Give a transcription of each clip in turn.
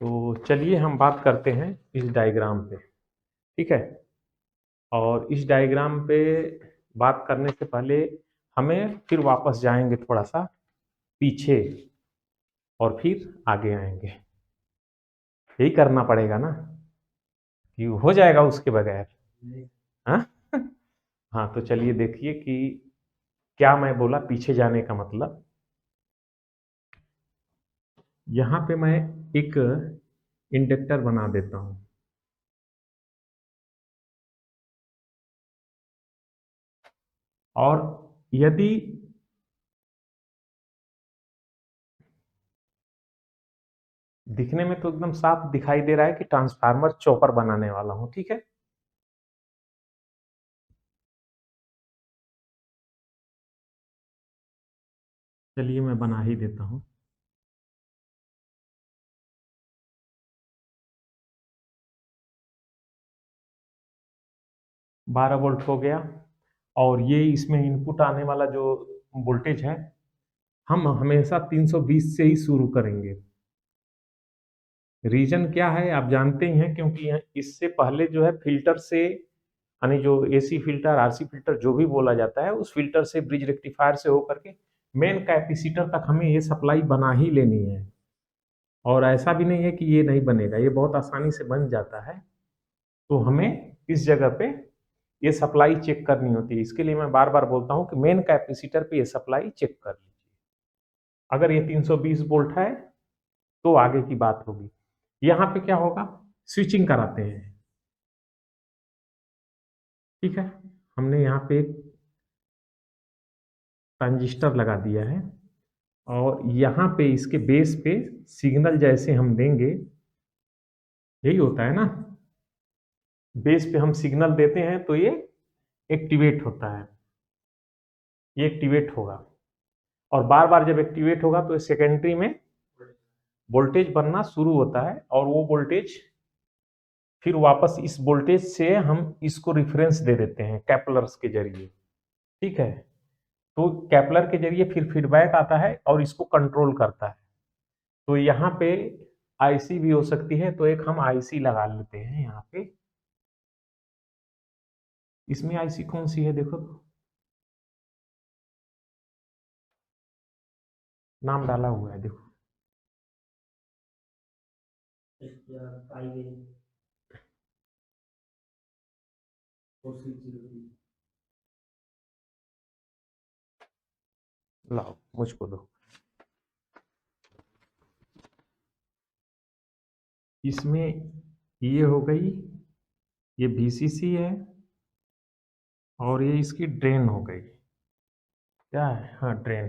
तो चलिए हम बात करते हैं इस डायग्राम पे, ठीक है? और इस डायग्राम पे बात करने से पहले हमें फिर वापस जाएँगे थोड़ा-सा पीछे और फिर आगे आएँगे। यही करना पड़ेगा ना, कि हो जाएगा उसके बगैर? हाँ? हाँ, तो चलिए देखिए कि क्या मैं बोला पीछे जाने का मतलब। यहाँ पे मैं एक इंडक्टर बना देता हूँ। और यदि दिखने में तो एकदम साफ दिखाई दे रहा है कि ट्रांसफार्मर चॉपर बनाने वाला हूँ, ठीक है? चलिए मैं बना ही देता हूँ। 12 वोल्ट हो गया और ये इसमें इनपुट आने वाला जो वोल्टेज है, हम हमेशा 320 से ही शुरू करेंगे। रीज़न क्या है आप जानते ही हैं, क्योंकि इससे पहले जो है फ़िल्टर से यानी जो एसी फ़िल्टर, आरसी फ़िल्टर जो भी बोला जाता है, उस फ़िल्टर से ब्रिज रेक्टिफ़ायर से होकर के मेन कैपेसिटर तक हमें ये सप्लाई बना ही लेनी है। और ऐसा भी नहीं है कि ये नहीं बनेगा, ये बहुत आसानी से बन जाता है। तो हमें इस जगह पे ये सप्लाई चेक करनी होती है। इसके लिए मैं बार-बार बोलता हूँ कि मेन कैपेसिटर पे ये सप्लाई चेक कर लीजिए। अगर ये 320 वोल्ट है, तो आगे की बात होगी। यहाँ पे क्या होगा, स्विचिंग कराते हैं, ठीक है? हमने यहाँ पे एक ट्रांजिस्टर लगा दिया है और यहाँ पे इसके बेस पे सिग्नल जैसे हम देंगे, यही होता है ना? बेस पे हम सिग्नल देते हैं तो ये एक्टिवेट होता है, ये एक्टिवेट होगा और बार-बार जब एक्टिवेट होगा तो सेकेंडरी में वोल्टेज बनना शुरू होता है और वो वोल्टेज फिर वापस इस वोल्टेज से हम इसको रिफरेंस दे देते हैं कैपलर्स के ज़रिए, ठीक है? तो कैपलर के ज़रिए फिर फीडबैक आता है और इसको कंट्रोल करता है। तो यहाँ पे आईसी भी हो सकती है, तो एक हम आईसी लगा लेते हैं यहाँ पे। इसमें आईसी कौन-सी है देखो तो? नाम डाला हुआ है देखो। लाओ मुझको दो। इसमें ये हो गई, ये वीसीसी है और ये इसकी ड्रेन हो गई। क्या है? हाँ, ड्रेन।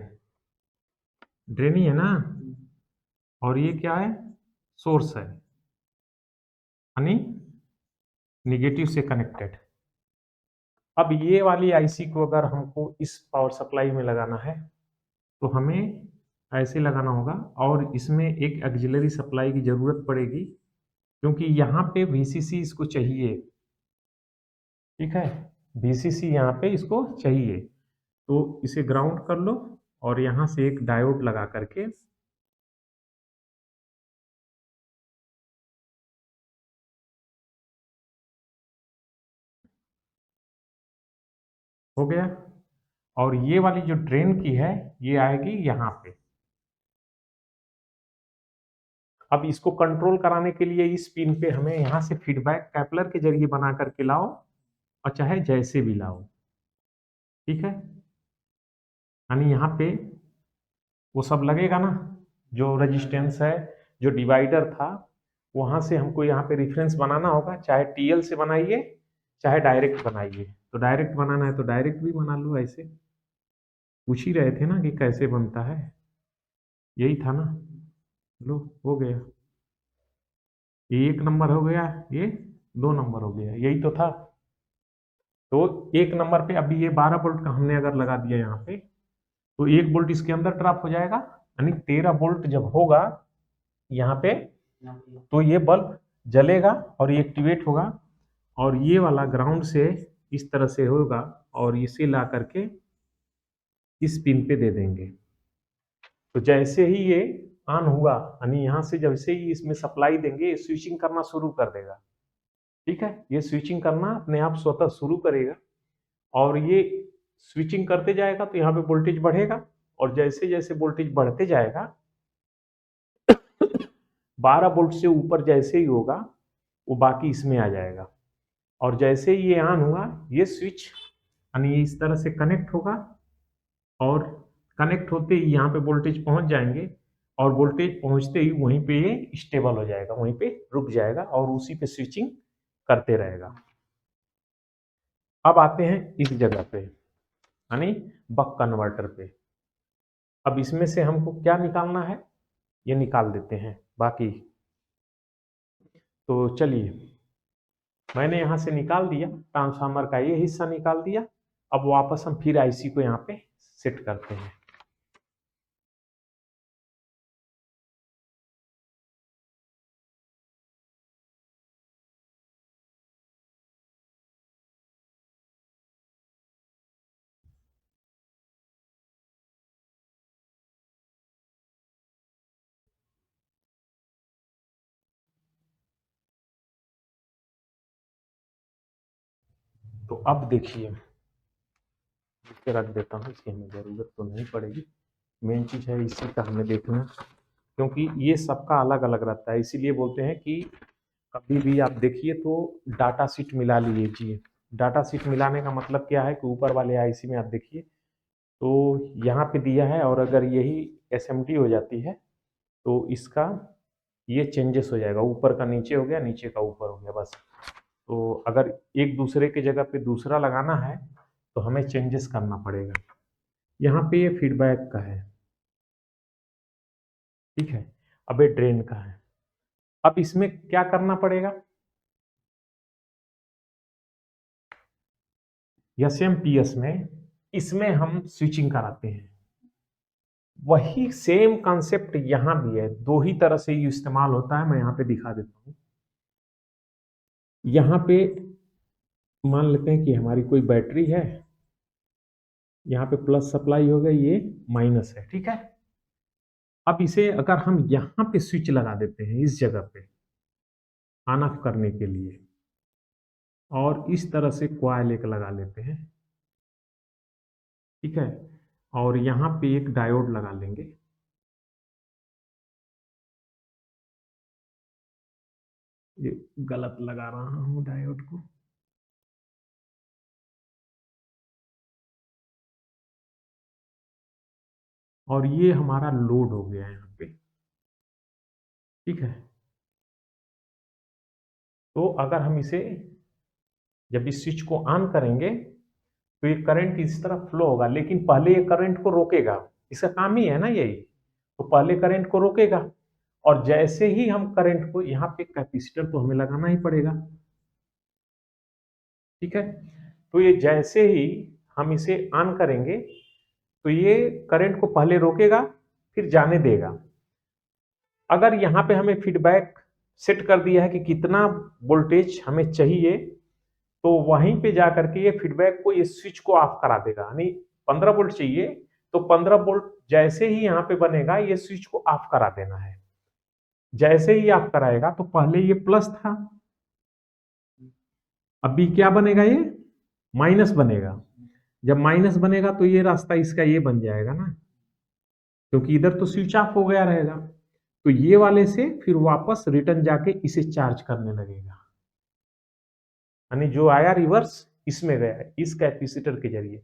ड्रेन ही है ना? और ये क्या है? सोर्स है, यानी नेगेटिव से कनेक्टेड। अब ये वाली आईसी को अगर हमको इस पावर सप्लाई में लगाना है, तो हमें ऐसे लगाना होगा और इसमें एक ऑक्सिलरी सप्लाई की ज़रूरत पड़ेगी, क्योंकि यहाँ पे वीसीसी इसको चाहिए, ठीक है? वीसीसी यहाँ पे इसको चाहिए। तो इसे ग्राउंड कर लो और यहाँ से एक डायोड लगा करके हो गया। और ये वाली जो ड्रेन की है, ये आएगी यहाँ पे। अब इसको कंट्रोल कराने के लिए इस पिन पे हमें यहाँ से फीडबैक कैपलर के ज़रिए बना करके लाओ और चाहे जैसे भी लाओ, ठीक है? यानी यहाँ पे वो सब लगेगा ना, जो रेजिस्टेंस है, जो डिवाइडर था, वहाँ से हमको यहाँ पे रेफरेंस बनाना होगा, चाहे टीएल से बनाइए, चाहे डायरेक्ट बनाइए। तो डायरेक्ट बनाना है तो डायरेक्ट भी बना लो ऐसे। पूछ ही रहे थे ना कि कैसे बनता है, यही था ना? लो हो गया, ये 1 नंबर हो गया, ये 2 नंबर हो गया, यही तो था। तो 1 नंबर पे अभी ये 12 वोल्ट का हमने अगर लगा दिया यहाँ पे, तो 1 वोल्ट इसके अंदर ड्रॉप हो जाएगा, यानी 13 वोल्ट जब होगा यहाँ पे, तो ये बल्ब जलेगा और ये एक्टिवेट होगा और ये वाला ग्राउंड से इस तरह से होगा और इसे ला करके इस पिन पे दे देंगे। तो जैसे ही ये ऑन हुआ यानी यहाँ से जैसे ही इसमें सप्लाई देंगे स्विचिंग करना शुरू कर देगा। ठीक है, ये स्विचिंग करना अपने आप स्वतः शुरू करेगा और ये स्विचिंग करते जाएगा तो यहाँ पे वोल्टेज बढ़ेगा और जैसे जैसे वोल्टेज बढ़ते जाएगा 12 वोल्ट से ऊपर जैसे ही होगा वो बाकी इसमें आ जाएगा और जैसे ही ये ऑन हुआ ये स्विच यानी इस तरह से कनेक्ट होगा और कनेक्ट होते ही यहाँ पे वोल्टेज पहुंच जाएंगे और वोल्टेज पहुंचते ही वहीं पे ये स्टेबल हो जाएगा, वहीं पे रुक जाएगा और उसी पे स्विचिंग करते रहेगा। अब आते हैं इस जगह पे यानी बक कन्वर्टर पे। अब इसमें से हमको क्या निकालना है ये निकाल देते हैं बाकी। तो चलिए मैंने यहाँ से निकाल दिया, ट्रांसफार्मर का ये हिस्सा निकाल दिया। अब वापस हम फिर आईसी को यहाँ पे सेट करते हैं। तो अब देखिए इसे रख देता हूँ, इसकी हमें ज़रूरत तो नहीं पड़ेगी। मेन चीज़ है इसी का हमें देखना, क्योंकि ये सबका अलग अलग रहता है। इसीलिए बोलते हैं कि कभी भी आप देखिए तो डाटा शीट मिला लीजिए। डाटा शीट मिलाने का मतलब क्या है कि ऊपर वाले आईसी में आप देखिए तो यहाँ पे दिया है और अगर यही एसएमटी हो जाती है तो इसका ये चेंजेस हो जाएगा, ऊपर का नीचे हो गया, नीचे का ऊपर हो गया बस। तो अगर एक दूसरे के जगह पे दूसरा लगाना है तो हमें चेंजेस करना पड़ेगा। यहाँ पे ये फीडबैक का है, ठीक है। अब ये ड्रेन का है। अब इसमें क्या करना पड़ेगा, एसएमपीएस में इसमें हम स्विचिंग कराते हैं। वही सेम कॉन्सेप्ट यहां भी है, दो ही तरह से ये इस्तेमाल होता है। मैं यहाँ पे दिखा देता हूँ। यहाँ पे मान लेते हैं कि हमारी कोई बैटरी है, यहाँ पे प्लस सप्लाई हो गई, ये माइनस है, ठीक है। अब इसे अगर हम यहाँ पे स्विच लगा देते हैं इस जगह पे ऑन ऑफ करने के लिए और इस तरह से कॉइल एक लगा लेते हैं, ठीक है। और यहाँ पे एक डायोड लगा लेंगे, ये गलत लगा रहा हूँ डायोड को। और ये हमारा लोड हो गया है यहाँ पे, ठीक है। तो अगर हम इसे जब इस स्विच को ऑन करेंगे तो ये करंट इस तरह फ्लो होगा, लेकिन पहले ये करंट को रोकेगा। इसका काम ही है ना यही, तो पहले करंट को रोकेगा और जैसे ही हम करंट को, यहाँ पे कैपेसिटर तो हमें लगाना ही पड़ेगा, ठीक है। तो ये जैसे ही हम इसे ऑन करेंगे तो ये करंट को पहले रोकेगा फिर जाने देगा। अगर यहाँ पे हमें फीडबैक सेट कर दिया है कि कितना वोल्टेज हमें चाहिए तो वहीं पे जा करके ये फीडबैक को, ये स्विच को ऑफ करा देगा। यानी 15 वोल्ट चाहिए तो 15 वोल्ट जैसे ही यहाँ पे बनेगा ये स्विच को ऑफ करा देना है। जैसे ही ऑफ कराएगा तो पहले ये प्लस था, अभी क्या बनेगा, ये माइनस बनेगा। जब माइनस बनेगा तो ये रास्ता इसका ये बन जाएगा ना, क्योंकि इधर तो स्विच ऑफ हो गया रहेगा। तो ये वाले से फिर वापस रिटर्न जाके इसे चार्ज करने लगेगा, यानी जो आया रिवर्स इसमें गया इस कैपेसिटर के जरिए।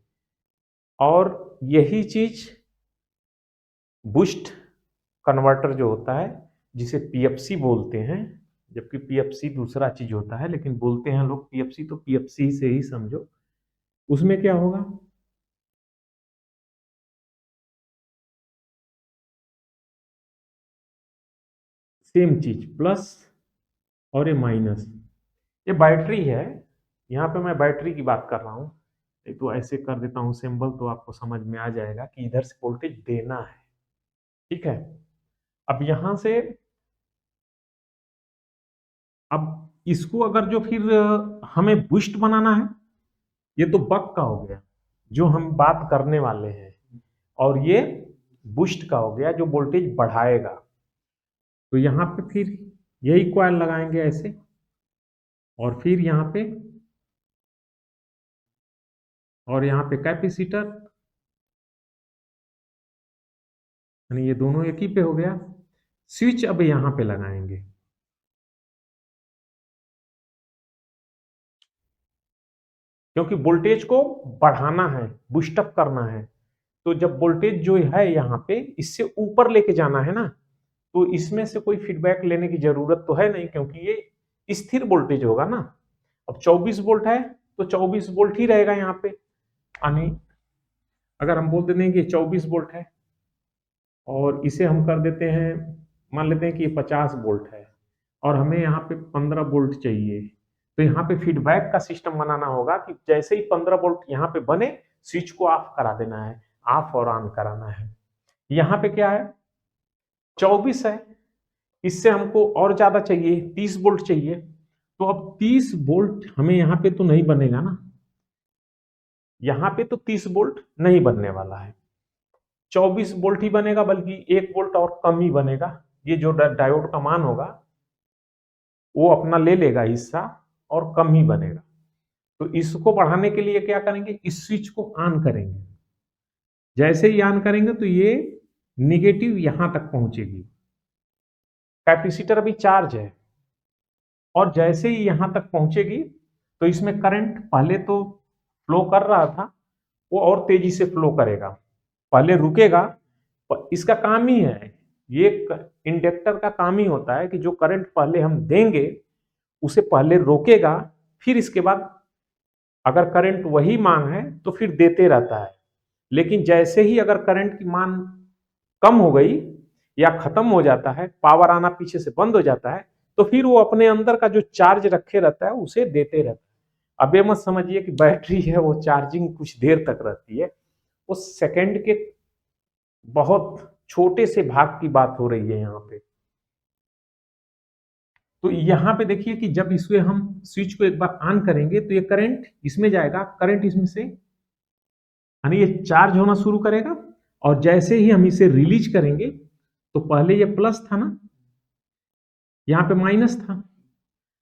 और यही चीज बूस्ट कन्वर्टर जो होता है जिसे पीएफसी बोलते हैं, जबकि पीएफसी दूसरा चीज होता है, लेकिन बोलते हैं लोग पीएफसी, तो पीएफसी से ही समझो। उसमें क्या होगा, सेम चीज, प्लस और ये माइनस। ये बैटरी है, यहाँ पे मैं बैटरी की बात कर रहा हूँ। तो ऐसे कर देता हूँ सिंबल तो आपको समझ में आ जाएगा कि इधर से वोल्टेज देना है, ठीक है। अब यहां से, अब इसको अगर जो फिर हमें बूस्ट बनाना है, ये तो बक का हो गया जो हम बात करने वाले हैं, और ये बूस्ट का हो गया जो वोल्टेज बढ़ाएगा। तो यहाँ पे फिर यही कॉइल लगाएंगे ऐसे, और फिर यहाँ पे, और यहाँ पे कैपेसिटर, यानी ये दोनों एक ही पे हो गया। स्विच अब यहाँ पे लगाएंगे, क्योंकि वोल्टेज को बढ़ाना है, बूस्टअप करना है। तो जब वोल्टेज जो है यहाँ पे इससे ऊपर लेके जाना है ना, तो इसमें से कोई फीडबैक लेने की जरूरत तो है नहीं, क्योंकि ये स्थिर वोल्टेज होगा ना। अब 24 वोल्ट है तो 24 वोल्ट ही रहेगा यहाँ पे। यानी अगर हम बोल देते हैं कि 24 वोल्ट है और इसे हम कर देते हैं, मान लेते हैं कि ये 50 वोल्ट है और हमें यहाँ पे 15 वोल्ट चाहिए, तो यहाँ पे फीडबैक का सिस्टम बनाना होगा कि जैसे ही 15 वोल्ट यहाँ पे बने, स्विच को ऑफ करा देना है, ऑफ और ऑन कराना है। यहाँ पे क्या है, 24 है, इससे हमको और ज्यादा चाहिए, 30 वोल्ट चाहिए। तो अब 30 वोल्ट हमें यहाँ पे तो नहीं बनेगा ना, यहाँ पे तो 30 वोल्ट नहीं बनने वाला है, 24 वोल्ट ही बनेगा, बल्कि 1 वोल्ट और कम ही बनेगा। ये जो डायोड का मान होगा वो अपना ले लेगा हिस्सा और कम ही बनेगा। तो इसको बढ़ाने के लिए क्या करेंगे, इस स्विच को ऑन करेंगे। जैसे ही ऑन करेंगे तो ये निगेटिव यहां तक पहुंचेगी, कैपेसिटर अभी चार्ज है, और जैसे ही यहां तक पहुंचेगी तो इसमें करंट पहले तो फ्लो कर रहा था, वो और तेजी से फ्लो करेगा, पहले रुकेगा। इसका काम ही है, ये इंडक्टर का काम ही होता है कि जो करंट पहले हम देंगे उसे पहले रोकेगा, फिर इसके बाद अगर करंट वही मांग है तो फिर देते रहता है। लेकिन जैसे ही अगर करंट की मांग कम हो गई या खत्म हो जाता है, पावर आना पीछे से बंद हो जाता है, तो फिर वो अपने अंदर का जो चार्ज रखे रहता है उसे देते रहता है। अब ये मत समझिए कि बैटरी है वो चार्जिंग कुछ देर तक रहती है, वो सेकंड के बहुत छोटे से भाग की बात हो रही है यहाँ पे। तो यहाँ पे देखिए कि जब इसमें हम स्विच को एक बार ऑन करेंगे तो ये करंट इसमें जाएगा, करंट इसमें से यानी ये चार्ज होना शुरू करेगा, और जैसे ही हम इसे रिलीज करेंगे तो पहले ये प्लस था ना, यहाँ पे माइनस था,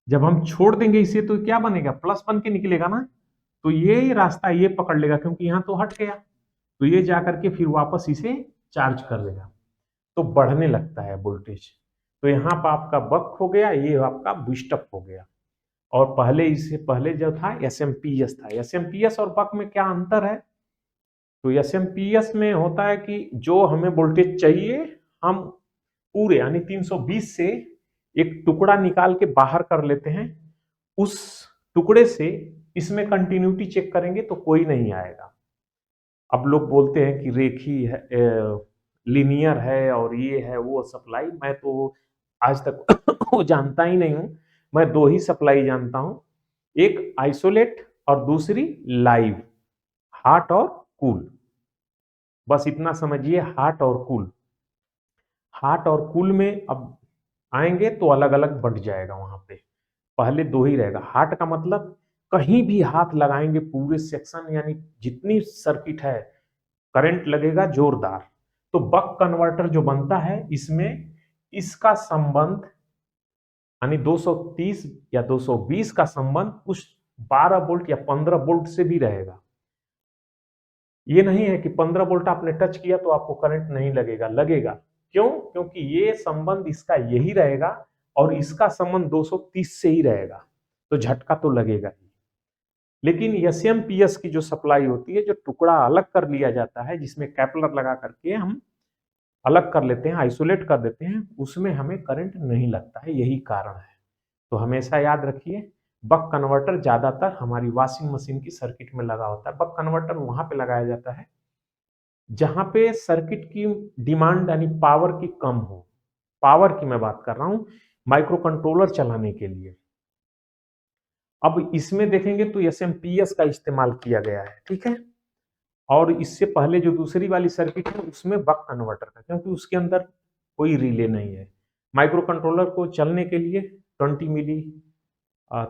जब हम छोड़ देंगे इसे तो क्या बनेगा, प्लस बन के निकलेगा ना। तो ये रास्ता ये पकड़ लेगा, क्योंकि यहाँ तो हट गया, तो ये जाकर के फिर वापस इसे चार्ज कर देगा, तो बढ़ने लगता है वोल्टेज। तो यहाँ पर आपका बक हो गया, ये आपका बूस्टअप हो गया। और पहले इससे पहले जो था एसएमपीएस था, एसएमपीएस और बक में क्या अंतर है, तो एसएमपीएस में होता है कि जो हमें वोल्टेज चाहिए हम पूरे यानी 320 से एक टुकड़ा निकाल के बाहर कर लेते हैं, उस टुकड़े से इसमें कंटिन्यूटी चेक करेंगे तो कोई नहीं आएगा। अब लोग बोलते हैं कि रेखी है, लीनियर है और ये है वो सप्लाई, मैं तो आज तक वो जानता ही नहीं हूं। मैं दो ही सप्लाई जानता हूं, एक आइसोलेट और दूसरी लाइव, हॉट और कूल। बस इतना समझिए, हॉट और कूल। हॉट और कूल में अब आएंगे तो अलग अलग बढ़ जाएगा, वहां पे पहले दो ही रहेगा। हॉट का मतलब कहीं भी हाथ लगाएंगे पूरे सेक्शन यानी जितनी सर्किट है करंट लगेगा जोरदार। तो बक कन्वर्टर जो बनता है इसमें इसका संबंध यानी 230 या 220 का संबंध उस 12 वोल्ट या 15 वोल्ट से भी रहेगा। ये नहीं है कि 15 वोल्ट आपने टच किया तो आपको करंट नहीं लगेगा, लगेगा। क्यों? क्योंकि ये संबंध इसका यही रहेगा और इसका संबंध 230 से ही रहेगा, तो झटका तो लगेगा ही। लेकिन एसएमपीएस की जो सप्लाई होती है, जो टुकड़ा अलग कर लिया जाता है जिसमें कैपलर लगा करके हम अलग कर लेते हैं, आइसोलेट कर देते हैं, उसमें हमें करंट नहीं लगता है, यही कारण है। तो हमेशा याद रखिए, बक कन्वर्टर ज्यादातर हमारी वॉशिंग मशीन की सर्किट में लगा होता है। बक कन्वर्टर वहां पे लगाया जाता है जहां पे सर्किट की डिमांड यानी पावर की कम हो। पावर की मैं बात कर रहा हूं, माइक्रो कंट्रोलर चलाने के लिए। अब इसमें देखेंगे तो एसएमपीएस का इस्तेमाल किया गया है, ठीक है। और इससे पहले जो दूसरी वाली सर्किट है उसमें बक कन्वर्टर का, क्योंकि उसके अंदर कोई रिले नहीं है। माइक्रो कंट्रोलर को चलने के लिए 20 मिली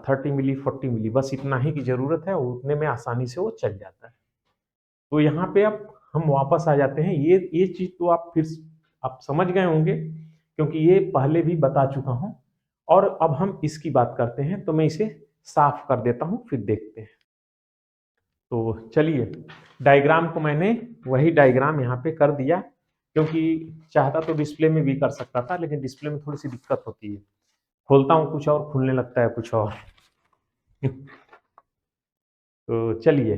30 मिली 40 मिली बस इतना ही की जरूरत है, उतने में आसानी से वो चल जाता है। तो यहाँ पे अब हम वापस आ जाते हैं, ये चीज तो आप फिर आप समझ गए होंगे क्योंकि ये पहले भी बता चुका हूं। और अब हम इसकी बात करते हैं, तो मैं इसे साफ कर देता हूं, फिर देखते हैं। तो चलिए, डायग्राम को मैंने वही डायग्राम यहाँ पे कर दिया, क्योंकि चाहता तो डिस्प्ले में भी कर सकता था, लेकिन डिस्प्ले में थोड़ी सी दिक्कत होती है, खोलता हूँ कुछ और, खुलने लगता है कुछ और। तो चलिए,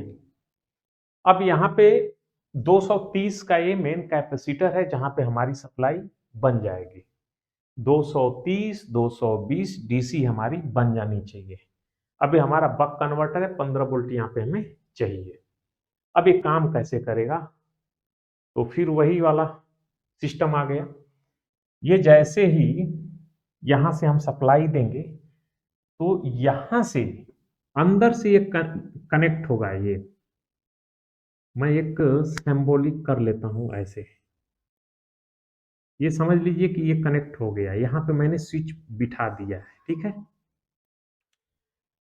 अब यहाँ पे 230 का ये मेन कैपेसिटर है, जहां पे हमारी सप्लाई बन जाएगी। 230 220 डीसी हमारी बन जानी चाहिए। अब ये हमारा बक कन्वर्टर है, 15 वोल्ट यहाँ पे हमें चाहिए। अब ये काम कैसे करेगा, तो फिर वही वाला सिस्टम आ गया। ये जैसे ही यहां से हम सप्लाई देंगे, तो यहां से अंदर से ये कनेक्ट होगा। ये मैं एक सिंबॉलिक कर लेता हूं ऐसे, ये समझ लीजिए कि ये कनेक्ट हो गया, यहां पे मैंने स्विच बिठा दिया है, ठीक है।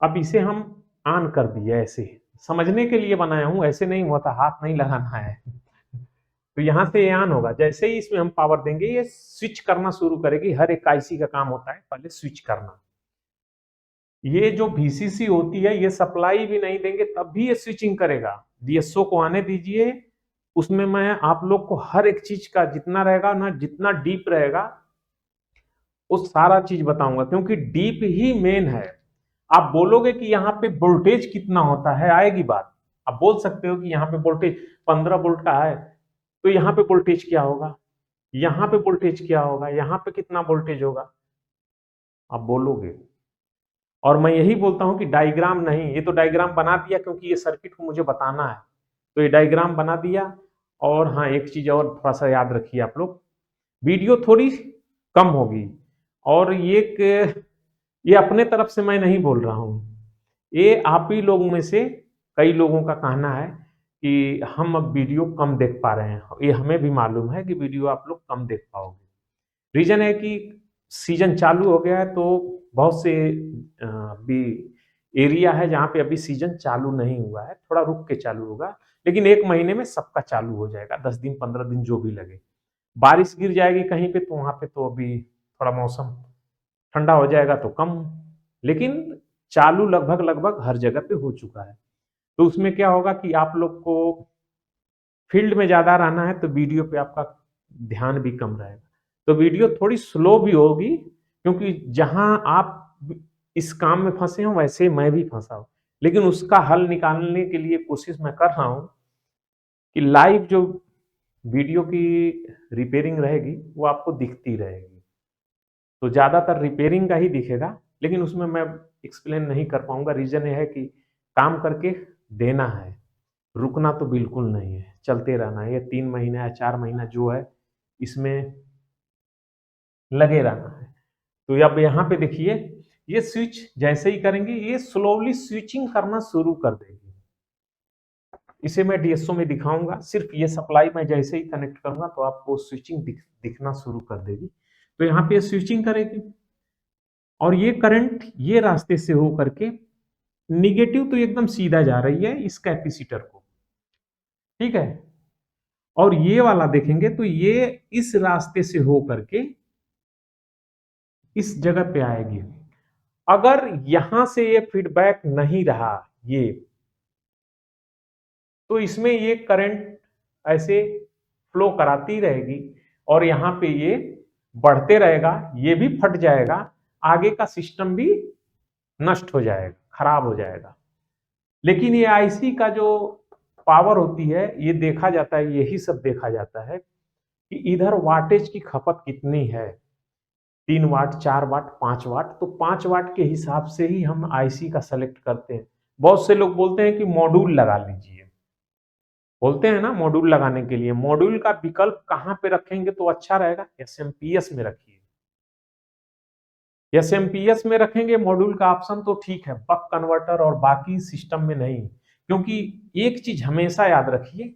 अब इसे हम ऑन कर दिए, ऐसे समझने के लिए बनाया हूं, ऐसे नहीं हुआ था, हाथ नहीं लगाना है। तो यहां से ये ऑन होगा, जैसे ही इसमें हम पावर देंगे, ये स्विच करना शुरू करेगी। हर एक आईसी का काम होता है पहले स्विच करना। ये जो VCC होती है, ये सप्लाई भी नहीं देंगे तब भी ये स्विचिंग करेगा। DSO को आने दीजिए, उसमें मैं आप लोग को हर एक चीज का जितना रहेगा ना, जितना डीप रहेगा उस सारा चीज बताऊंगा, क्योंकि डीप ही मेन है। आप बोलोगे कि यहाँ पे वोल्टेज कितना होता है, आएगी बात। आप बोल सकते हो कि यहाँ पे वोल्टेज 15 वोल्ट का है, तो यहाँ पे वोल्टेज क्या होगा, यहाँ पे वोल्टेज क्या होगा, यहाँ पे कितना वोल्टेज होगा, आप बोलोगे। और मैं यही बोलता हूं कि डायग्राम नहीं, ये तो डायग्राम बना दिया क्योंकि ये सर्किट को मुझे बताना है, तो ये डायग्राम बना दिया। और हाँ, एक चीज और थोड़ा सा याद रखिए आप लोग, वीडियो थोड़ी कम होगी। और ये अपने तरफ से मैं नहीं बोल रहा हूँ, ये आप ही लोगों में से कई लोगों का कहना है कि हम अब वीडियो कम देख पा रहे हैं। ये हमें भी मालूम है कि वीडियो आप लोग कम देख पाओगे। रीजन है कि सीजन चालू हो गया है, तो बहुत से भी एरिया है जहाँ पे अभी सीजन चालू नहीं हुआ है, थोड़ा रुक के चालू होगा। लेकिन 1 महीने में सबका चालू हो जाएगा, 10 दिन 15 दिन जो भी लगे। बारिश गिर जाएगी कहीं पे, तो वहां पे तो अभी थोड़ा मौसम ठंडा हो जाएगा तो कम, लेकिन चालू लगभग लगभग हर जगह पे हो चुका है। तो उसमें क्या होगा कि आप लोग को फील्ड में ज्यादा रहना है, तो वीडियो पे आपका ध्यान भी कम रहेगा, तो वीडियो थोड़ी स्लो भी होगी, क्योंकि जहां आप इस काम में फंसे हो वैसे मैं भी फंसा हूं। लेकिन उसका हल निकालने के लिए कोशिश मैं कर रहा हूं कि लाइव जो वीडियो की रिपेयरिंग रहेगी वो आपको दिखती रहेगी। तो ज्यादातर रिपेयरिंग का ही दिखेगा, लेकिन उसमें मैं एक्सप्लेन नहीं कर पाऊंगा। रीजन ये है कि काम करके देना है, रुकना तो बिल्कुल नहीं है, चलते रहना है। ये 3 महीना या 4 महीना जो है, इसमें लगे रहना है। तो अब यहाँ पे देखिए, ये स्विच जैसे ही करेंगे, ये स्लोली स्विचिंग करना शुरू कर देगी। इसे मैं DSO में दिखाऊंगा, सिर्फ ये सप्लाई मैं जैसे ही कनेक्ट करूंगा तो आपको स्विचिंग दिखना शुरू कर देगी। तो यहाँ पे स्विचिंग करेगी, और ये करंट ये रास्ते से हो करके निगेटिव तो एकदम सीधा जा रही है इस कैपेसिटर को, ठीक है। और ये वाला देखेंगे तो ये इस रास्ते से हो करके इस जगह पे आएगी। अगर यहां से ये फीडबैक नहीं रहा ये, तो इसमें ये करंट ऐसे फ्लो कराती रहेगी, और यहां पे ये बढ़ते रहेगा, ये भी फट जाएगा, आगे का सिस्टम भी नष्ट हो जाएगा, खराब हो जाएगा। लेकिन ये आईसी का जो पावर होती है, ये देखा जाता है, यही सब देखा जाता है कि इधर वाटेज की खपत कितनी है, 3 वाट 4 वाट 5 वाट, तो 5 वाट के हिसाब से ही हम आईसी का सेलेक्ट करते हैं। बहुत से लोग बोलते हैं कि मॉड्यूल लगा लीजिए, बोलते हैं ना मॉड्यूल लगाने के लिए। मॉड्यूल का विकल्प कहां पे रखेंगे तो अच्छा रहेगा, एसएमपीएस में रखिए। एसएमपीएस में रखेंगे मॉड्यूल का ऑप्शन तो ठीक है, बक कन्वर्टर और बाकी सिस्टम में नहीं। क्योंकि एक चीज हमेशा याद रखिए,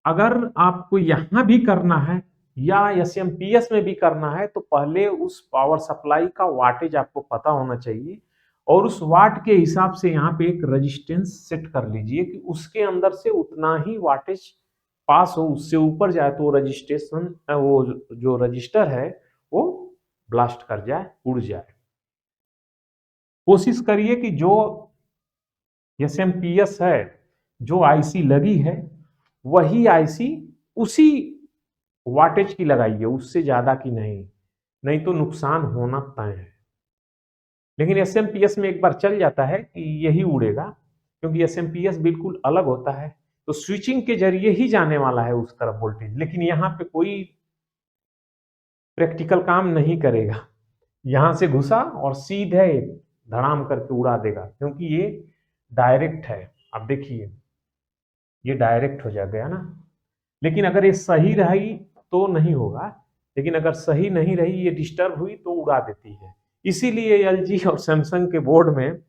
अगर आपको यहां भी करना है या एसएमपीएस में भी करना है, तो पहले उस पावर सप्लाई का वाटेज आपको पता होना चाहिए, और उस वाट के हिसाब से यहाँ पे एक रेजिस्टेंस सेट कर लीजिए कि उसके अंदर से उतना ही वाटेज पास हो, उससे ऊपर जाए तो रजिस्ट्रेशन, वो जो रजिस्टर है वो ब्लास्ट कर जाए, उड़ जाए। कोशिश करिए कि जो एसएमपीएस है, जो आईसी लगी है, वही आईसी उसी वाटेज की लगाइए, उससे ज्यादा की नहीं, नहीं तो नुकसान होना तय है। लेकिन एसएमपीएस में एक बार चल जाता है कि यही उड़ेगा, क्योंकि एसएमपीएस बिल्कुल अलग होता है, तो स्विचिंग के जरिए ही जाने वाला है उस तरफ वोल्टेज। लेकिन यहाँ पे कोई प्रैक्टिकल काम नहीं करेगा, यहां से घुसा और सीधे धड़ाम करके उड़ा देगा, क्योंकि ये डायरेक्ट है। अब देखिए ये डायरेक्ट हो गया ना, लेकिन अगर ये सही रही तो नहीं होगा, लेकिन अगर सही नहीं रही, ये डिस्टर्ब हुई तो उड़ा देती है। इसीलिए एलजी और सैमसंग के बोर्ड में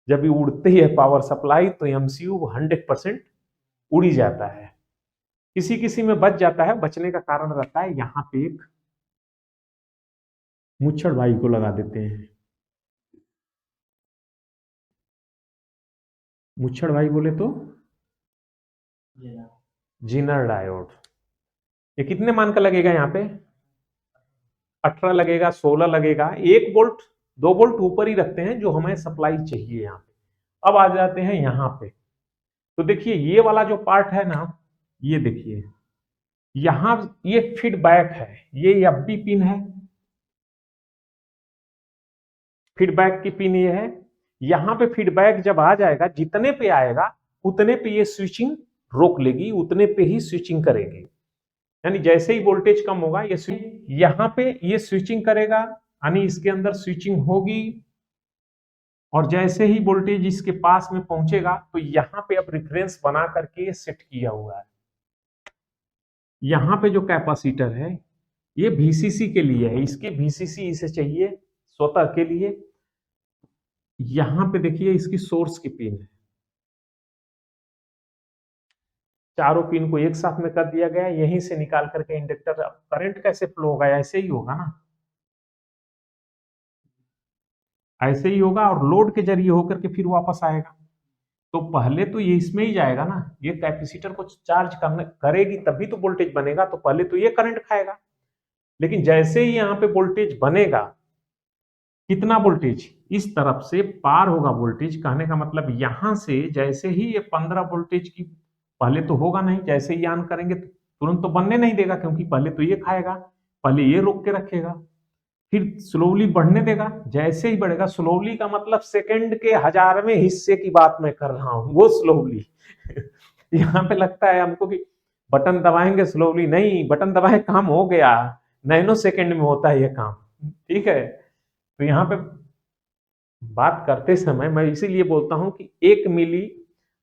जब ये उड़ती है पावर सप्लाई तो एमसीयू 100% उड़ी जाता है। किसी किसी में बच जाता है, बचने का कारण रहता है यहाँ पे एक मुच्छड़ भाई को लगा देते हैं। मुच्छड़ भाई बोले तो जीनर डायोड। ये कितने मान का लगेगा यहाँ पे? 18 लगेगा, 16 लगेगा, 1 वोल्ट 2 वोल्ट ऊपर ही रखते हैं जो हमें सप्लाई चाहिए यहाँ पे। अब आ जाते हैं यहाँ पे, तो देखिए ये वाला जो पार्ट है ना, ये देखिए यहाँ ये फीडबैक है, ये एफबी पिन है, फीडबैक की पिन ये है। यहाँ पे फीडबैक जब आ जाएगा, जितने पे आएगा उतने पे ये स्विचिंग रोक लेगी, उतने पे ही स्विचिंग करेगी। यानी जैसे ही वोल्टेज कम होगा ये यहाँ पे ये स्विचिंग करेगा, यानी इसके अंदर स्विचिंग होगी, और जैसे ही वोल्टेज इसके पास में पहुंचेगा तो यहाँ पे अब रेफरेंस बना करके सेट किया हुआ है। यहाँ पे जो कैपेसिटर है ये VCC के लिए है, इसके VCC इसे चाहिए स्वतः के लिए। यहाँ पे देखिए इसकी सोर्स की पिन है, चारों पिन को एक साथ में कर दिया गया, यहीं से निकाल करके इंडक्टर। करंट कैसे फ्लो होगा? ऐसे ही होगा ना, ऐसे ही होगा, और लोड के जरिए होकर के फिर वापस आएगा। तो पहले तो ये इसमें ही जाएगा ना, ये कैपेसिटर को चार्ज करने करेगी तभी तो वोल्टेज बनेगा, तो पहले तो ये करंट खाएगा। लेकिन जैसे ही यहाँ पे वोल्टेज बनेगा, कितना वोल्टेज इस तरफ से पार होगा वोल्टेज, कहने का मतलब यहां से जैसे ही ये 15 वोल्टेज की, पहले तो होगा नहीं, जैसे ही ऑन करेंगे तो तुरंत तो बनने नहीं देगा, क्योंकि पहले तो ये खाएगा, पहले ये रोक के रखेगा, फिर स्लोली बढ़ने देगा। जैसे ही बढ़ेगा, स्लोली का मतलब सेकंड के 1000वें हिस्से की बात मैं कर रहा हूं, वो स्लोली यहाँ पे लगता है हमको कि बटन दबाएंगे स्लोली, नहीं, बटन दबाए काम हो गया, नैनो सेकंड में होता है ये काम, ठीक है। तो यहाँ पे बात करते समय मैं इसीलिए बोलता हूं कि 1 मिली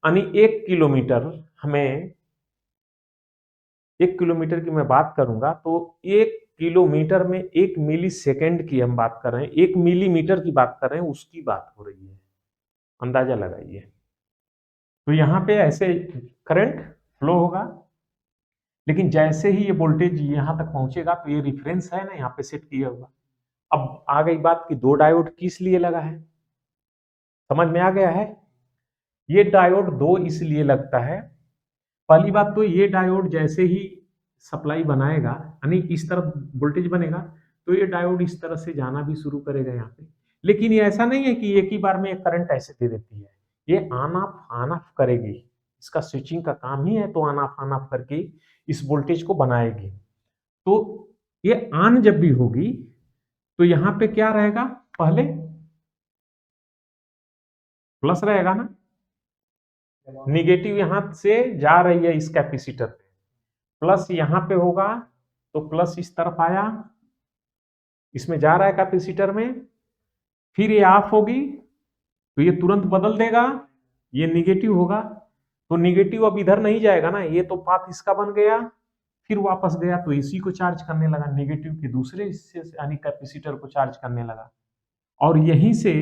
यानी 1 किलोमीटर, हमें 1 किलोमीटर की मैं बात करूंगा तो 1 किलोमीटर में 1 मिली सेकेंड की हम बात कर रहे हैं, 1 मिलीमीटर की बात कर रहे हैं, उसकी बात हो रही है, अंदाजा लगाइए। तो यहाँ पे ऐसे करंट फ्लो होगा, लेकिन जैसे ही ये वोल्टेज यहाँ तक पहुंचेगा तो ये रिफरेंस है ना यहाँ पे सेट किया हुआ। अब आ गई बात कि 2 डायोड किस लिए लगा है, समझ में आ गया है? ये डायोड 2 इसलिए लगता है, पहली बात तो ये डायोड जैसे ही सप्लाई बनाएगा, यानी इस तरफ वोल्टेज बनेगा, तो ये डायोड इस तरह से जाना भी शुरू करेगा यहाँ पे। लेकिन ये ऐसा नहीं है कि एक ही बार में एक करंट ऐसे दे देती है, ये ऑन ऑफ करेगी, इसका स्विचिंग का काम ही है, तो ऑन ऑफ करके इस वोल्टेज को बनाएगी। तो ये ऑन जब भी होगी तो यहाँ पे क्या रहेगा, पहले प्लस रहेगा ना, निगेटिव यहां से जा रही है इस कैपेसिटर पे, प्लस यहां पे होगा तो प्लस इस तरफ आया, इसमें जा रहा है कैपेसिटर में, फिर ये ऑफ होगी तो ये तुरंत बदल देगा, ये निगेटिव होगा, तो निगेटिव अब इधर नहीं जाएगा ना, ये तो पाथ इसका बन गया, फिर वापस गया तो इसी को चार्ज करने लगा, निगेटिव के दूसरे हिस्से से यानी कैपेसिटर को चार्ज करने लगा। और यहीं से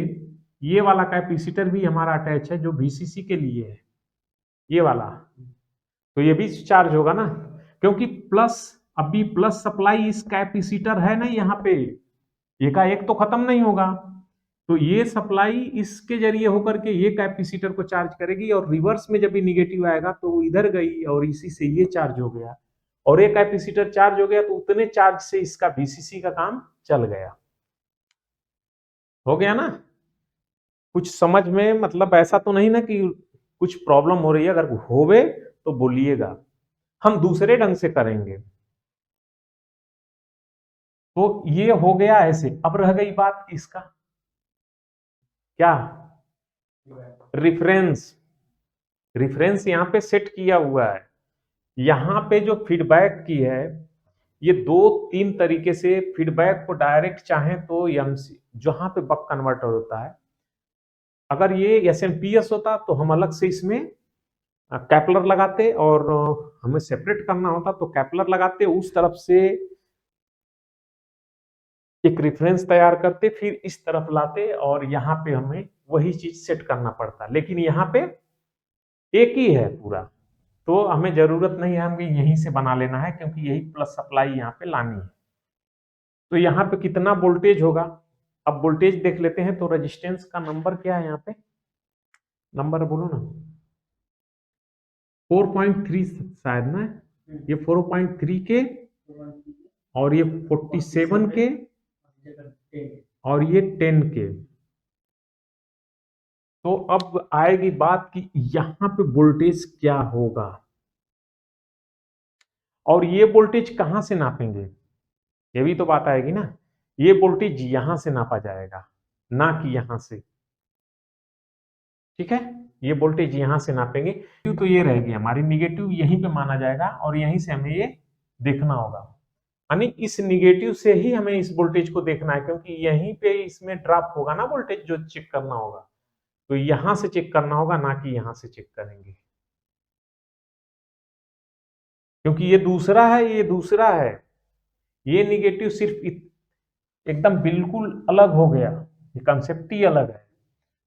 ये वाला कैपेसिटर भी हमारा अटैच है जो VCC के लिए है, ये वाला, तो ये भी चार्ज होगा ना, क्योंकि प्लस, अभी प्लस सप्लाई इस कैपेसिटर है ना यहाँ पे, एकाएक तो खत्म नहीं होगा, तो ये सप्लाई इसके जरिए होकर के ये कैपेसिटर को चार्ज करेगी, और रिवर्स में जब ये निगेटिव आएगा तो वो इधर गई और इसी से ये चार्ज हो गया, और ये कैपेसिटर चार्ज हो गया तो उतने चार्ज से इसका वीसीसी का काम चल गया। हो गया ना? कुछ समझ में, मतलब ऐसा तो नहीं ना कि कुछ प्रॉब्लम हो रही है? अगर होवे तो बोलिएगा, हम दूसरे ढंग से करेंगे। तो ये हो गया ऐसे। अब रह गई बात इसका, क्या? रिफरेंस। रिफरेंस यहाँ पे सेट किया हुआ है। यहाँ पे जो फीडबैक की है, ये 2-3 तरीके से फीडबैक को डायरेक्ट चाहें तो एमसी, जहां पे बक कन्वर्टर होता है, अगर ये एसएमपीएस होता तो हम अलग से इसमें कैपलर लगाते, और हमें सेपरेट करना होता तो कैपलर लगाते, उस तरफ से एक रेफरेंस तैयार करते, फिर इस तरफ लाते, और यहाँ पे हमें वही चीज सेट करना पड़ता। लेकिन यहाँ पे एक ही है पूरा, तो हमें जरूरत नहीं है, हमें यहीं से बना लेना है, क्योंकि यही प्लस सप्लाई यहाँ पे लानी है। तो यहाँ पे कितना वोल्टेज होगा? अब वोल्टेज देख लेते हैं। तो रेजिस्टेंस का नंबर क्या है यहाँ पे? नंबर बोलो ना। 4.3 शायद ना, ये 4.3 के, और ये 47 के, और ये 10 के। तो अब आएगी बात कि यहाँ पे वोल्टेज क्या होगा, और ये वोल्टेज कहां से नापेंगे? ये भी तो बात आएगी ना। ये वोल्टेज यहां से नापा जाएगा, ना कि यहां से। ठीक है, ये वोल्टेज यहां से नापेंगे। तो ये रहेगी हमारी निगेटिव, यहीं पे माना जाएगा, और यहीं से हमें ये देखना होगा। यानी इस निगेटिव से ही हमें इस वोल्टेज को देखना है, क्योंकि यहीं पे इसमें ड्रॉप होगा ना वोल्टेज, जो चेक करना होगा। तो यहां से चेक करना होगा, ना कि यहां से चेक करेंगे, क्योंकि ये दूसरा है, ये दूसरा है। ये निगेटिव सिर्फ एकदम बिल्कुल अलग हो गया, ये कंसेप्ट ही अलग है।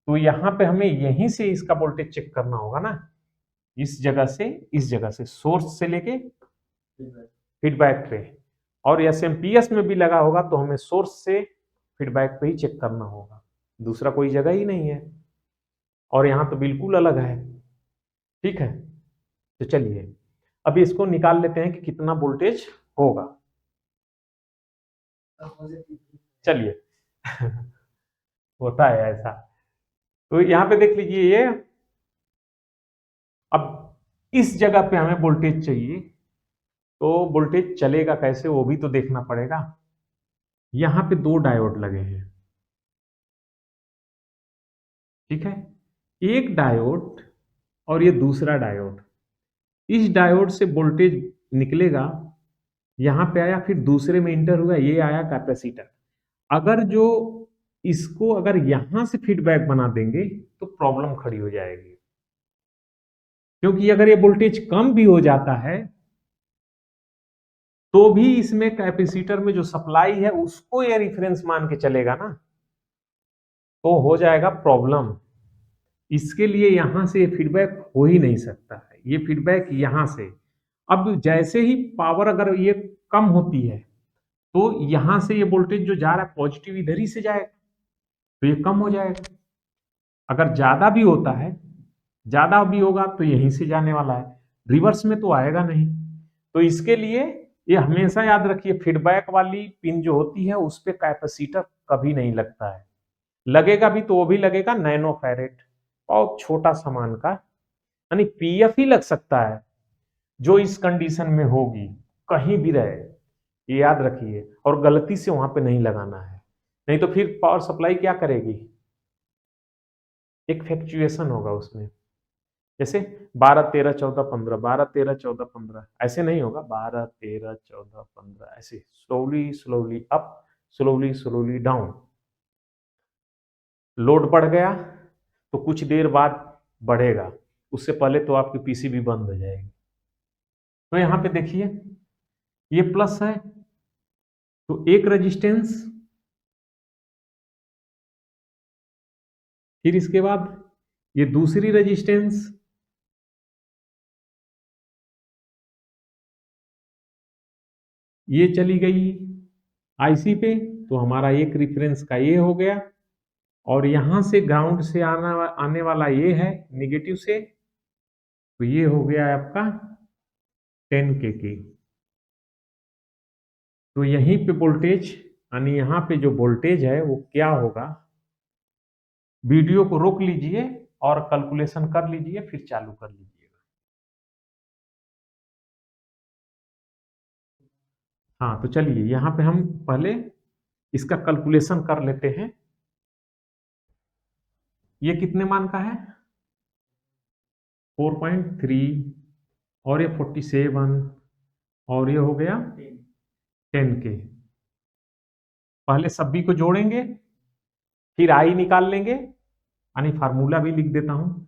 तो यहाँ पे हमें यहीं से इसका वोल्टेज चेक करना होगा ना, इस जगह से, इस जगह से, सोर्स से लेके फीडबैक पे। और एसएमपीएस में भी लगा होगा तो हमें सोर्स से फीडबैक पे ही चेक करना होगा, दूसरा कोई जगह ही नहीं है। और यहाँ तो बिल्कुल अलग है। ठीक है, तो चलिए अभी इसको निकाल लेते हैं कि कितना वोल्टेज होगा। चलिए होता है ऐसा। तो यहाँ पे देख लीजिए, ये अब इस जगह पे हमें वोल्टेज चाहिए, तो वोल्टेज चलेगा कैसे वो भी तो देखना पड़ेगा। यहाँ पे 2 डायोड लगे हैं। ठीक है, एक डायोड और ये दूसरा डायोड। इस डायोड से वोल्टेज निकलेगा, यहाँ पे आया, फिर दूसरे में इंटर हुआ, ये आया कैपेसिटर। अगर जो इसको अगर यहां से फीडबैक बना देंगे तो प्रॉब्लम खड़ी हो जाएगी, क्योंकि अगर ये वोल्टेज कम भी हो जाता है तो भी इसमें कैपेसिटर में जो सप्लाई है उसको ये रिफरेंस मान के चलेगा ना, तो हो जाएगा प्रॉब्लम। इसके लिए यहां से फीडबैक हो ही नहीं सकता है, ये फीडबैक यहां से। अब जैसे ही पावर अगर ये कम होती है तो यहां से ये वोल्टेज जो जा रहा है पॉजिटिव इधर ही से जाएगा, तो ये कम हो जाएगा। अगर ज्यादा भी होता है, ज्यादा भी होगा तो यहीं से जाने वाला है, रिवर्स में तो आएगा नहीं। तो इसके लिए ये हमेशा याद रखिए, फीडबैक वाली पिन जो होती है उस पे कैपेसिटर कभी नहीं लगता है। लगेगा भी तो वो भी लगेगा नैनो फैरेड, बहुत छोटा सामान का, यानी पीएफ ही लग सकता है जो इस कंडीशन में होगी, कहीं भी रहे, ये याद रखिए। और गलती से वहां पे नहीं लगाना है, नहीं तो फिर पावर सप्लाई क्या करेगी, एक फ्लक्चुएशन होगा उसमें। जैसे 12 13 14 15, 12 13 14 15, ऐसे नहीं होगा, 12 13 14 15, ऐसे slowly slowly up, slowly slowly down. Load बढ़ गया तो कुछ देर बाद बढ़ेगा, उससे पहले तो आपकी पीसीबी बंद हो जाएगी। तो यहाँ पे देखिए, ये प्लस है तो एक रेजिस्टेंस, फिर इसके बाद ये दूसरी रेजिस्टेंस, ये चली गई आईसी पे, तो हमारा एक रेफरेंस का ये हो गया, और यहां से ग्राउंड से आने वाला ये है निगेटिव से, तो ये हो गया आपका 10 के। तो यहीं पे वोल्टेज यानी यहाँ पे जो वोल्टेज है वो क्या होगा, वीडियो को रोक लीजिए और कैलकुलेशन कर लीजिए, फिर चालू कर लीजिएगा। हाँ, तो चलिए यहाँ पे हम पहले इसका कैलकुलेशन कर लेते हैं। ये कितने मान का है? 4.3 और ये 47 और ये हो गया 10 के। पहले सभी को जोड़ेंगे, फिर आई निकाल लेंगे, यानी फार्मूला भी लिख देता हूं,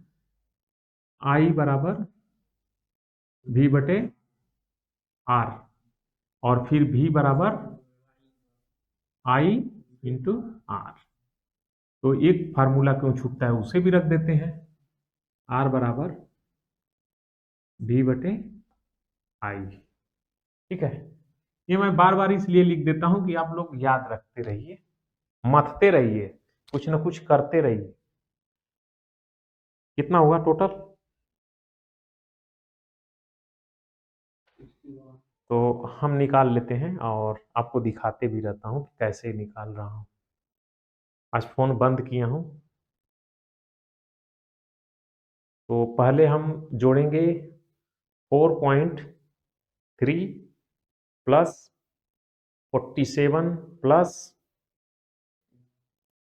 आई बराबर V बटे R, और फिर V बराबर I इंटू R। तो एक फार्मूला क्यों छूटता है उसे भी रख देते हैं, R बराबर V बटे I। ठीक है, ये मैं बार बार इसलिए लिख देता हूं कि आप लोग याद रखते रहिए, मथते रहिए, कुछ ना कुछ करते रहिए। कितना हुआ टोटल? तो हम निकाल लेते हैं और आपको दिखाते भी रहता हूं कि कैसे निकाल रहा हूं। आज फोन बंद किया हूं। तो पहले हम जोड़ेंगे 4.3 प्लस 47 प्लस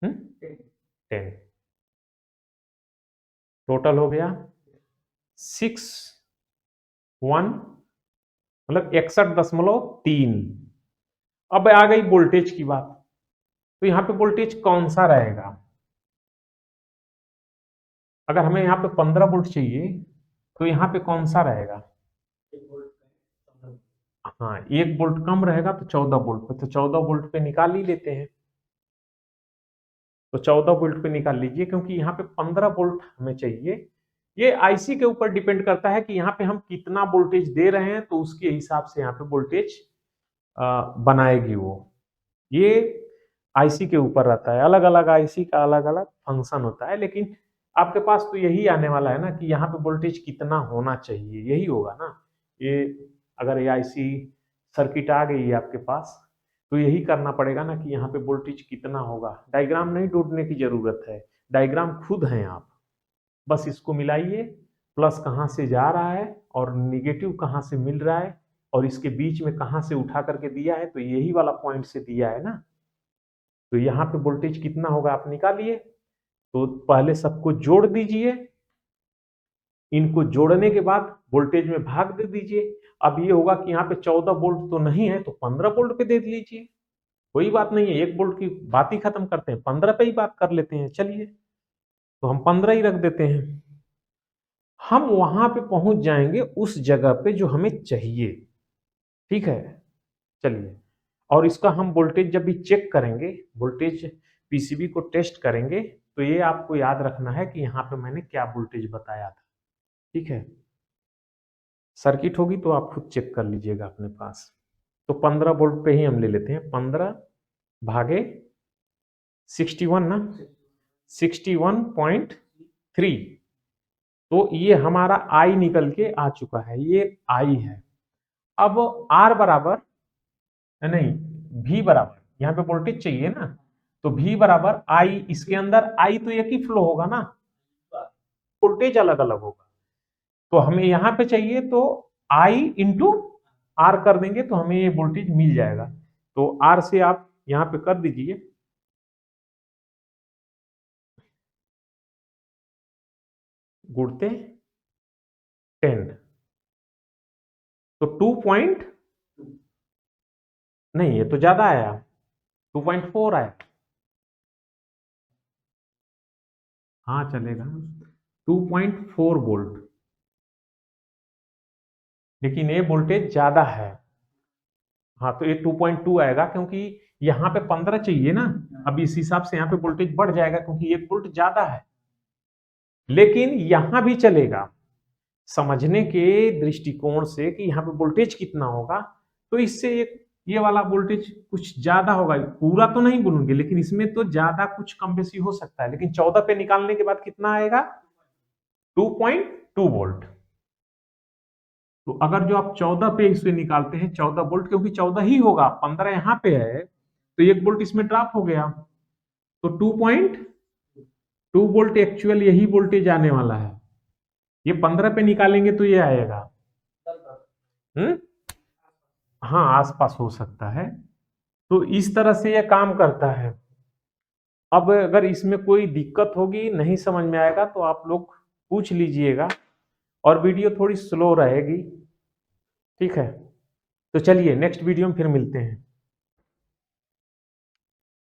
10, टोटल हो गया 61 मतलब 61.3। अब आ गई वोल्टेज की बात, तो यहाँ पे वोल्टेज कौन सा रहेगा? अगर हमें यहाँ पे 15 वोल्ट चाहिए तो यहाँ पे कौन सा रहेगा? हाँ, 1 वोल्ट कम रहेगा तो 14 वोल्ट पे, तो 14 वोल्ट पे निकाल ही लेते हैं। तो 14 वोल्ट पे निकाल लीजिए, क्योंकि यहाँ पे 15 वोल्ट हमें चाहिए। ये आईसी के ऊपर डिपेंड करता है कि यहाँ पे हम कितना वोल्टेज दे रहे हैं, तो उसके हिसाब से यहाँ पे वोल्टेज बनाएगी वो। ये आईसी के ऊपर रहता है, अलग अलग आईसी का अलग अलग फंक्शन होता है, लेकिन आपके पास तो यही आने वाला है ना कि यहाँ पे वोल्टेज कितना होना चाहिए, यही होगा ना। ये अगर ये आईसी सर्किट आ गई है आपके पास, तो यही करना पड़ेगा ना कि यहाँ पे वोल्टेज कितना होगा। डायग्राम नहीं ढूंढने की जरूरत है, डायग्राम खुद हैं आप, बस इसको मिलाइए, प्लस कहाँ से जा रहा है और निगेटिव कहाँ से मिल रहा है, और इसके बीच में कहाँ से उठा करके दिया है, तो यही वाला पॉइंट से दिया है ना। तो यहाँ पे वोल्टेज कितना होगा आप निकालिए। तो पहले सबको जोड़ दीजिए, इनको जोड़ने के बाद वोल्टेज में भाग दे दीजिए। अब ये होगा कि यहाँ पे 14 वोल्ट तो नहीं है, तो 15 वोल्ट पे दे लीजिए, कोई बात नहीं है, 1 वोल्ट की बात ही खत्म करते हैं, 15 पे ही बात कर लेते हैं। चलिए, तो हम 15 ही रख देते हैं। हम वहां पे पहुंच जाएंगे उस जगह पे जो हमें चाहिए। ठीक है, चलिए, और इसका हम वोल्टेज जब भी चेक करेंगे, वोल्टेज पीसीबी को टेस्ट करेंगे, तो ये आपको याद रखना है कि यहाँ पे मैंने क्या वोल्टेज बताया था। ठीक है, सर्किट होगी तो आप खुद चेक कर लीजिएगा अपने पास। तो 15 वोल्ट पे ही हम ले लेते हैं, 15 भागे 61 ना, 61.3। तो ये हमारा आई निकल के आ चुका है, ये आई है। अब आर बराबर नहीं, V बराबर, यहाँ पे वोल्टेज चाहिए ना, तो V बराबर आई, इसके अंदर आई तो एक ही फ्लो होगा ना, वोल्टेज अलग अलग होगा। तो हमें यहाँ पे चाहिए तो I इंटू आर कर देंगे तो हमें ये वोल्टेज मिल जाएगा। तो R से आप यहाँ पे कर दीजिए, गुणते 10, तो 2 नहीं, ये तो ज्यादा आया, 2.4 आया। हाँ चलेगा, 2.4 वोल्ट, लेकिन ये वोल्टेज ज्यादा है। हाँ, तो ये 2.2 आएगा, क्योंकि यहाँ पे 15 चाहिए ना। अब इस हिसाब से यहाँ पे वोल्टेज बढ़ जाएगा, क्योंकि 1 वोल्ट ज्यादा है, लेकिन यहां भी चलेगा। समझने के दृष्टिकोण से कि यहाँ पे वोल्टेज कितना होगा, तो इससे एक ये वाला वोल्टेज कुछ ज्यादा होगा, पूरा तो नहीं बोलूंगे लेकिन इसमें तो ज्यादा कुछ कम बेसी हो सकता है, लेकिन 14 पे निकालने के बाद कितना आएगा 2.2 वोल्ट। तो अगर जो आप 14 पे इसे निकालते हैं 14 वोल्ट, क्योंकि 14 ही होगा, 15 यहाँ पे है तो 1 वोल्ट इसमें ड्रॉप हो गया, तो 2.2 वोल्ट एक्चुअल यही वोल्टेज आने वाला है। ये 15 पे निकालेंगे तो ये आएगा हाँ आसपास हो सकता है। तो इस तरह से ये काम करता है। अब अगर इसमें कोई दिक्कत होगी, नहीं समझ में आएगा तो आप लोग पूछ लीजिएगा, और वीडियो थोड़ी स्लो रहेगी, ठीक है। तो चलिए नेक्स्ट वीडियो में फिर मिलते हैं।